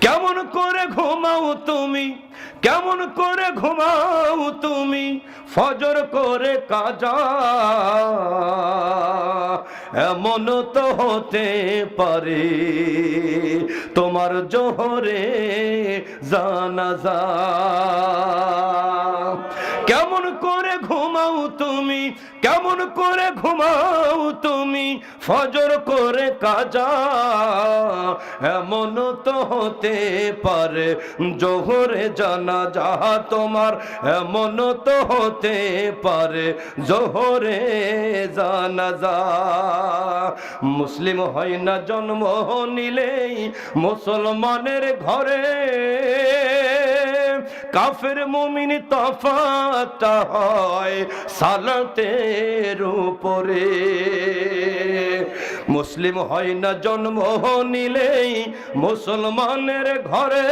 কেমন করে ঘুমাও তুমি, কেমন করে ঘুমাও তুমি, ফজর করে কাজা। এমন তো হতে পারে তোমার জোহরে জানাজা। কেমন করে ঘুমাও তুমি, কেমন করে ঘুমাও তুমি, ফজর করে কাজা। এমন তো হতে পারে জোহরে জানাজা তোমার, এমন তো হতে পারে জোহরে জানাজা। মুসলিম হয় না জন্ম নিলেই মুসলমানের ঘরে, কাফের মুমিন তফাৎ হয় সালাতের উপরে। মুসলিম হয় না জন্ম নিলেই মুসলমানের ঘরে,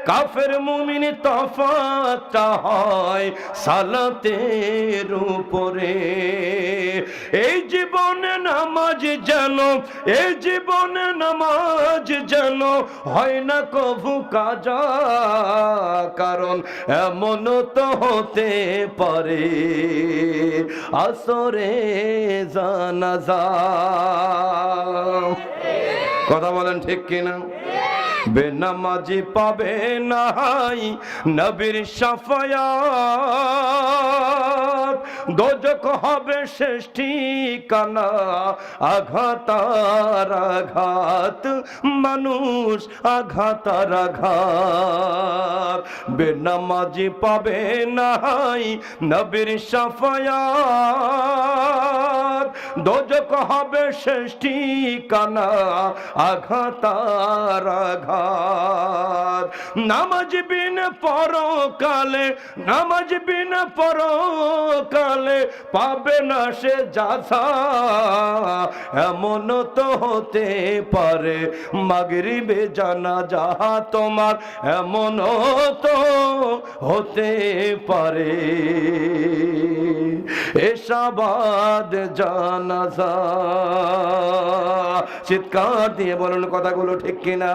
কাফের মুমিন তফাৎ হয় সালাতের উপরে। এই জীবনে নামাজ যেন, এই জীবনে নামাজ যেন হয় না কভু কাজা, কারণ এমন তো হতে পারে আসরে জানাজা। কথা বলেন ঠিক কিনা? বেনামাজি পাবে নাই নবীর শাফায়াত, দোজখ হবে শেষ ঠিকানা। আঘাত আর আঘাত মানুষ, আঘাত আর আঘাত। বেনামাজি পাবে নাই নবীর শাফায়াত, দোজখ হবে শেষ ঠিকানা। আঘাত আর আঘাত। নামাজ বিন পরকালে, নামাজ বিন পরকালে পাবে না সে যাচা। এমন তো হতে পারে মাগরিবে জানাজা তোমার, এমন তো হতে পারে এশাবাদ জানাজা। চিৎকার দিয়ে বলুন কথাগুলো ঠিক কিনা?